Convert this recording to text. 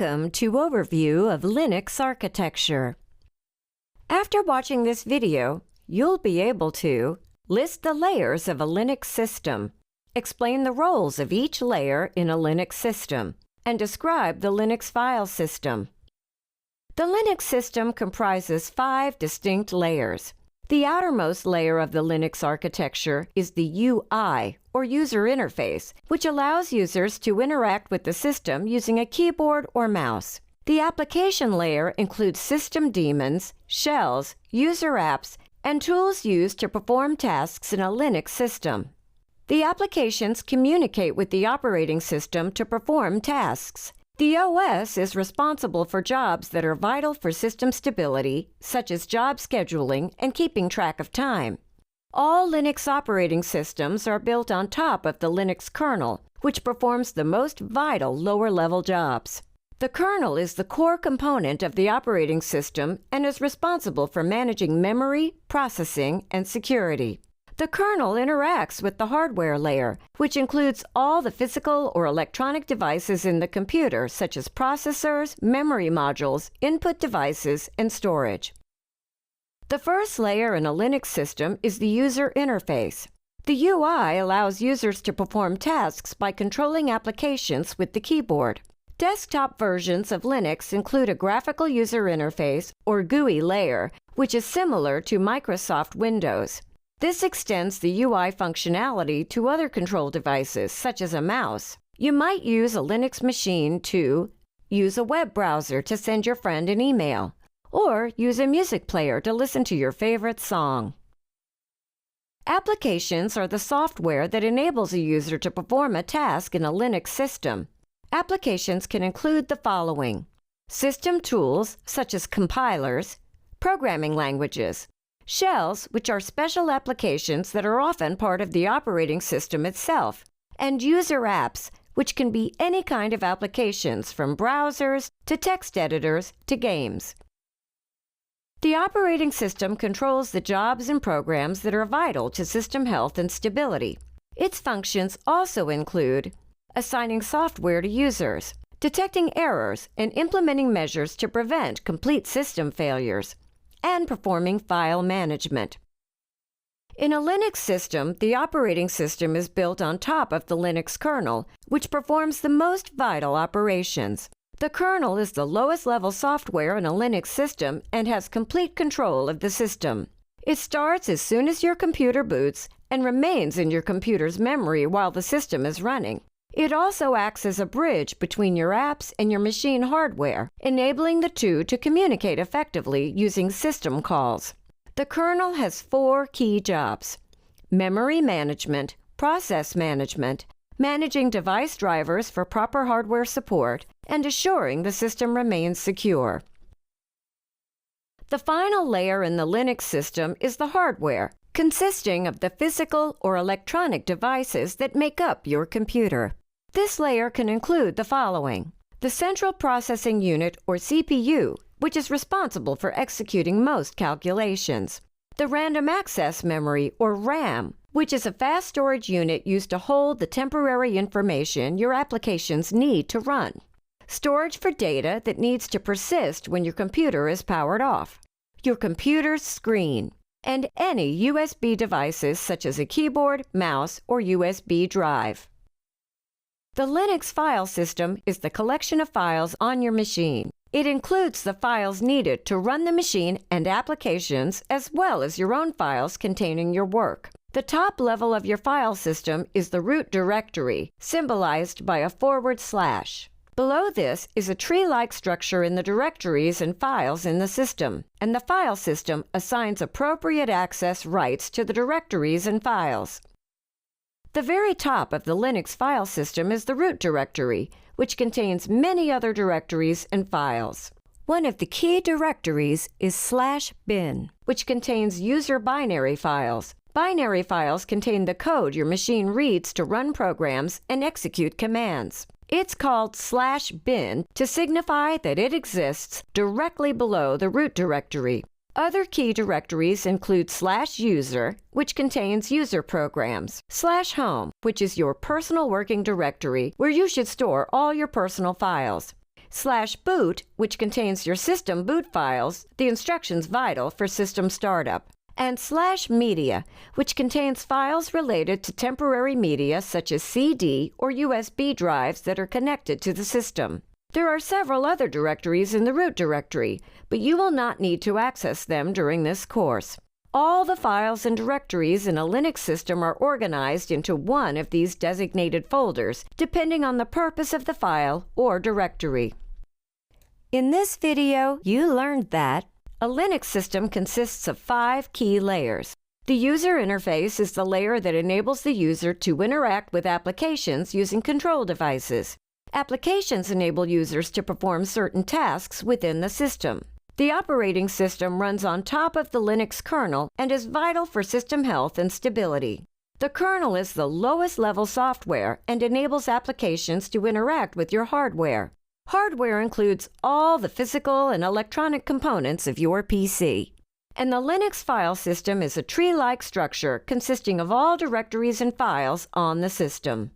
Welcome to Overview of Linux Architecture. After watching this video, you'll be able to list the layers of a Linux system, explain the roles of each layer in a Linux system, and describe the Linux file system. The Linux system comprises 5 distinct layers. The outermost layer of the Linux architecture is the UI, or user interface, which allows users to interact with the system using a keyboard or mouse. The application layer includes system daemons, shells, user apps, and tools used to perform tasks in a Linux system. The applications communicate with the operating system to perform tasks. The OS is responsible for jobs that are vital for system stability, such as job scheduling and keeping track of time. All Linux operating systems are built on top of the Linux kernel, which performs the most vital lower-level jobs. The kernel is the core component of the operating system and is responsible for managing memory, processing, and security. The kernel interacts with the hardware layer, which includes all the physical or electronic devices in the computer, such as processors, memory modules, input devices, and storage. The first layer in a Linux system is the user interface. The UI allows users to perform tasks by controlling applications with the keyboard. Desktop versions of Linux include a graphical user interface, or GUI layer, which is similar to Microsoft Windows. This extends the UI functionality to other control devices, such as a mouse. You might use a Linux machine to use a web browser to send your friend an email, or use a music player to listen to your favorite song. Applications are the software that enables a user to perform a task in a Linux system. Applications can include the following: system tools, such as compilers, programming languages, shells, which are special applications that are often part of the operating system itself, and user apps, which can be any kind of applications from browsers to text editors to games. The operating system controls the jobs and programs that are vital to system health and stability. Its functions also include assigning software to users, detecting errors, and implementing measures to prevent complete system failures, and performing file management. In a Linux system, the operating system is built on top of the Linux kernel, which performs the most vital operations. The kernel is the lowest level software in a Linux system and has complete control of the system. It starts as soon as your computer boots and remains in your computer's memory while the system is running. It also acts as a bridge between your apps and your machine hardware, enabling the two to communicate effectively using system calls. The kernel has 4 key jobs: memory management, process management, managing device drivers for proper hardware support, and assuring the system remains secure. The final layer in the Linux system is the hardware, consisting of the physical or electronic devices that make up your computer. This layer can include the following: the Central Processing Unit, or CPU, which is responsible for executing most calculations; the Random Access Memory, or RAM, which is a fast storage unit used to hold the temporary information your applications need to run; storage for data that needs to persist when your computer is powered off; your computer's screen; and any USB devices such as a keyboard, mouse, or USB drive. The Linux file system is the collection of files on your machine. It includes the files needed to run the machine and applications, as well as your own files containing your work. The top level of your file system is the root directory, symbolized by a /. Below this is a tree-like structure in the directories and files in the system, and the file system assigns appropriate access rights to the directories and files. The very top of the Linux file system is the root directory, which contains many other directories and files. One of the key directories is /bin, which contains user binary files. Binary files contain the code your machine reads to run programs and execute commands. It's called /bin to signify that it exists directly below the root directory. Other key directories include /user, which contains user programs, /home, which is your personal working directory where you should store all your personal files, /boot, which contains your system boot files, the instructions vital for system startup, and /media, which contains files related to temporary media such as CD or USB drives that are connected to the system. There are several other directories in the root directory, but you will not need to access them during this course. All the files and directories in a Linux system are organized into one of these designated folders, depending on the purpose of the file or directory. In this video, you learned that a Linux system consists of 5 key layers. The user interface is the layer that enables the user to interact with applications using control devices. Applications enable users to perform certain tasks within the system. The operating system runs on top of the Linux kernel and is vital for system health and stability. The kernel is the lowest level software and enables applications to interact with your hardware. Hardware includes all the physical and electronic components of your PC. And the Linux file system is a tree-like structure consisting of all directories and files on the system.